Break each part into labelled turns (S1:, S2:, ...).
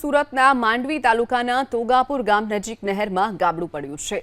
S1: સુરતના માંડવી તાલુકાના તોગાપુર ગામ નજીક નહેરમાં ગાબડું પડ્યું છે।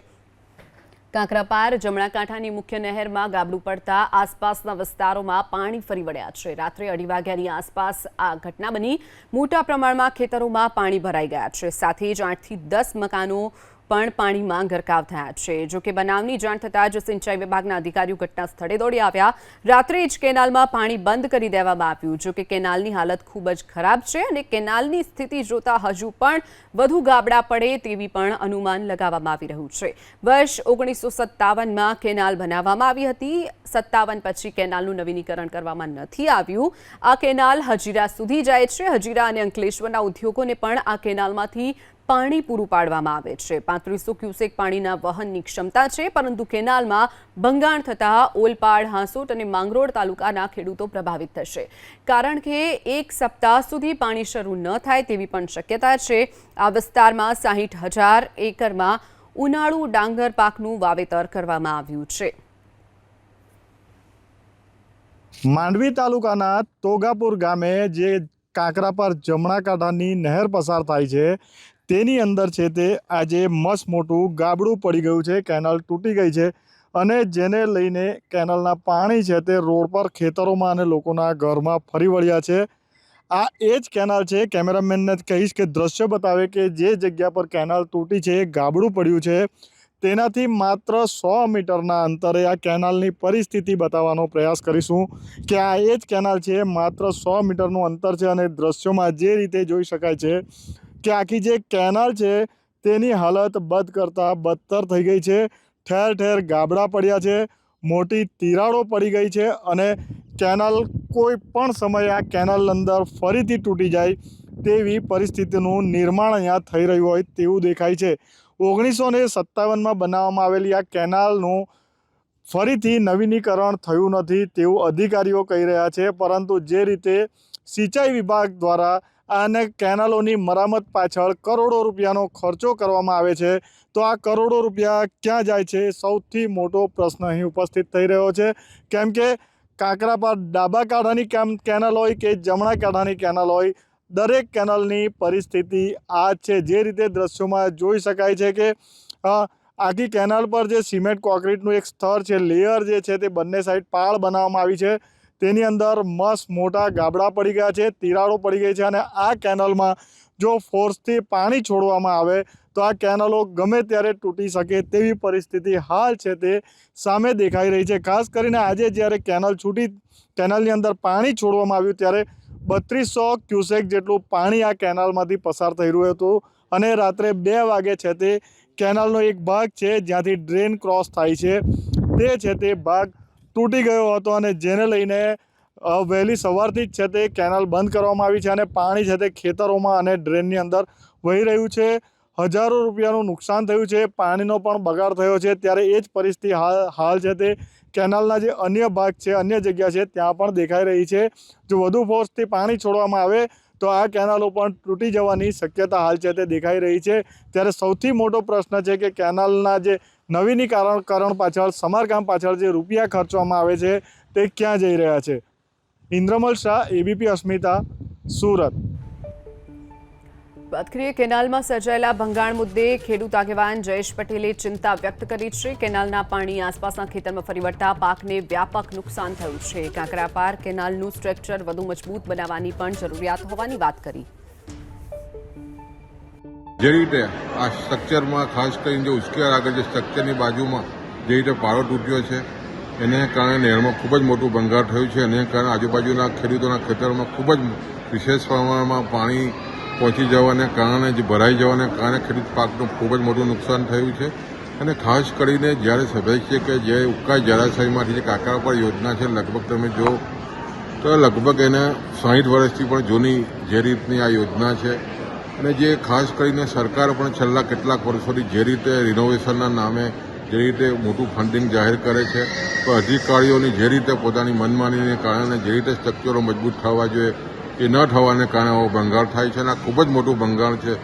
S1: કાંકરાપાર જમણા કાંઠાની મુખ્ય નહેરમાં ગાબડું પડતા આસપાસના વિસ્તારોમાં પાણી ફરી વળ્યા છે। રાત્રે 2:30 વાગ્યાની આસપાસ આ ઘટના બની। મોટા પ્રમાણમાં ખેતરોમાં પાણી ભરાઈ ગયા છે। સાથે જ 8 થી 10 મકાનો પણ પાણીમાં ગરકાવ થયા છે। જો કે બનાવની જાણ થતાં જ સિંચાઈ વિભાગના અધિકારીઓ ઘટના સ્થળે દોડી આવ્યા। રાત્રે જ કેનાલમાં પાણી બંધ કરી દેવામાં આવ્યું। જો કે કેનાલની હાલત ખૂબ જ ખરાબ છે અને કેનાલની સ્થિતિ જોતા હજુ પણ વધુ ગાબડા પડે તેવી પણ અનુમાન લગાવવામાં આવી રહ્યું છે। વર્ષ 1957માં કેનાલ બનાવવામાં આવી હતી। 57 પછી કેનાલનું નવીનીકરણ કરવામાં નથી આવ્યું। આ કેનાલ હજીરા સુધી જાય છે। હજીરા અને અંકલેશ્વરના ઉદ્યોગોને પણ આ કેનાલમાંથી પાણી પૂરું પાડવામાં આવે છે। 3500 ક્યુસેક પાણીના વહનની ક્ષમતા છે, પરંતુ કેનાલમાં ભંગાણ થતાં ઓલપાડ, હાંસોટ અને માંગરોળ તાલુકાના ખેડૂતો પ્રભાવિત થશે, કારણ કે 1 સપ્તાહ સુધી પાણી શરૂ ન થાય તેવી પણ શક્યતા છે। આ વિસ્તારમાં 60,000 એકરમાં ઉનાળુ ડાંગર પાકનું વાવેતર કરવામાં આવ્યું છે।
S2: માંડવી તાલુકાના તોગાપુર ગામે જે કાંકરાપાર જમણા કાંઠાની નહેર પસાર થાય છે તેની અંદર છે તે આજે મસ્ત મોટું ગાબડું પડી ગયું છે। કેનાલ તૂટી ગઈ છે અને જેને લઈને કેનાલના પાણી છે તે રોડ પર ખેતરોમાં અને લોકોના ઘરમાં ફરી વળ્યા છે। આ એ જ કેનાલ છે। કેમેરામેનને કહીશ કે દ્રશ્ય બતાવે કે જે જગ્યા પર કેનાલ તૂટી છે, ગાબડું પડ્યું છે, તેનાથી માત્ર 100 મીટરના અંતરે આ કેનાલની પરિસ્થિતિ બતાવવાનો પ્રયાસ કરીશું કે આ એ જ કેનાલ છે। માત્ર 100 મીટરનું અંતર છે અને દ્રશ્યોમાં જે રીતે જોઈ શકાય છે કે આખી જે કેનાલ છે તેની હાલત બદ કરતાં બદતર થઈ ગઈ છે। ઠેર ઠેર ગાબડા પડ્યા છે, મોટી તિરાડો પડી ગઈ છે અને કેનાલ કોઈ પણ સમયે આ કેનાલ અંદર ફરીથી તૂટી જાય તેવી પરિસ્થિતિનું નિર્માણ અહીંયા થઈ રહ્યું હોય તેવું દેખાય છે। 1957માં બનાવવામાં આવેલી આ કેનાલનું ફરીથી નવીનીકરણ થયું નથી તેવું અધિકારીઓ કહી રહ્યા છે, પરંતુ જે રીતે સિંચાઈ વિભાગ દ્વારા અને કેનાલોની મરામત પાછળ કરોડો રૂપિયાનો ખર્ચો કરવામાં આવે છે, તો આ કરોડો રૂપિયા ક્યાં જાય છે સૌથી મોટો પ્રશ્ન અહીં ઉપસ્થિત થઈ રહ્યો છે। કેમ કે કાંકરાપાર ડાબા કાંઠાની કેનાલ હોય કે જમણા કાંઠાની કેનાલ હોય, દરેક કેનાલની પરિસ્થિતિ આ છે। જે રીતે દ્રશ્યોમાં જોઈ શકાય છે કે આખી કેનાલ પર જે સિમેન્ટ કોન્ક્રીટનું એક સ્તર છે, લેયર જે છે તે બંને સાઈડ પાળ બનાવવામાં આવી છે, તેની અંદર મસ્ત મોટા ગાબડા પડી ગયા છે, તિરાડો પડી ગઈ છે અને આ કેનાલમાં જો ફોર્સથી પાણી છોડવામાં આવે તો આ કેનાલો ગમે ત્યારે તૂટી શકે તેવી પરિસ્થિતિ હાલ છે તે સામે દેખાઈ રહી છે। ખાસ કરીને આજે જ્યારે કેનાલ છૂટી, કેનાલની અંદર પાણી છોડવામાં આવ્યું ત્યારે 3200 ક્યુસેક જેટલું પાણી આ કેનાલમાંથી પસાર થઈ રહ્યું હતું અને રાત્રે 2 વાગે છે તે કેનાલનો એક ભાગ છે જ્યાંથી ડ્રેન ક્રોસ થાય છે તે છે તે ભાગ તૂટી ગયો હતો અને જેને લઈને વહેલી સવારથી જ છે તે કેનાલ બંધ કરવામાં આવી છે અને પાણી છે તે ખેતરોમાં અને ડ્રેનની અંદર વહી રહ્યું છે। હજારો રૂપિયાનું નુકસાન થયું છે, પાણીનો પણ બગાડ થયો છે। ત્યારે એ જ પરિસ્થિતિ હાલ છે તે કેનાલના જે અન્ય ભાગ છે, અન્ય જગ્યા છે ત્યાં પણ દેખાઈ રહી છે। જો વધુ ફોર્સથી પાણી છોડવામાં આવે તો આ કેનાલો પણ તૂટી જવાની શક્યતા હાલ છે તે દેખાઈ રહી છે। ત્યારે સૌથી મોટો પ્રશ્ન છે કે કેનાલના જે નવીનીકરણ પાછળ, સમારકામ પાછળ જે રૂપિયા ખર્ચવામાં આવે છે તે ક્યાં જઈ રહ્યા છે। ઇન્દ્રમલ શાહ, ABP અસ્મિતા, સુરત।
S1: વાત કરીએ કેનાલમાં સર્જાયેલા ભંગાણ મુદ્દે ખેડૂત આગેવાન જયેશ પટેલે ચિંતા વ્યક્ત કરી છે। કેનાલના પાણી આસપાસના ખેતરમાં ફરી વળતા પાકને વ્યાપક નુકસાન થયું છે। કાંકરાપાર કેનાલનું સ્ટ્રક્ચર વધુ મજબૂત બનાવવાની પણ જરૂરિયાત હોવાની વાત કરી।
S3: જે રીતે આ સ્ટ્રક્ચરમાં ખાસ કરીને જે ઉશ્કેર આગળ જે સ્ટ્રક્ચરની બાજુમાં જે રીતે પાળો તૂટ્યો છે એને કારણે નહેરમાં ખૂબ જ મોટું ભંગાર થયું છે। એને કારણે આજુબાજુના ખેડૂતોના ખેતરોમાં ખૂબ જ વિશેષ પ્રમાણમાં પાણી પહોંચી જવાને કારણે, જે ભરાઈ જવાને કારણે ખેડૂત પાકનું ખૂબ જ મોટું નુકસાન થયું છે। અને ખાસ કરીને જ્યારે સ્વાભાવિક છે કે જે ઉકાઈ જળાશયમાંથી જે કાંકરાપાર યોજના છે, લગભગ તમે જો તો લગભગ એને 60 વર્ષથી પણ જૂની જે રીતની આ યોજના છે અને જે ખાસ કરીને સરકાર પણ છેલ્લા કેટલાક વર્ષોથી જે રીતે રિનોવેશનના નામે જે રીતે મોટું ફંડિંગ જાહેર કરે છે, તો અધિકારીઓની જે રીતે પોતાની મનમાનીને કારણે જે રીતે સ્ટ્રક્ચરો મજબૂત થવા જોઈએ એ ન થવાને કારણે આવો ભંગાર થાય છે અને આ ખૂબ જ મોટું ભંગાર છે।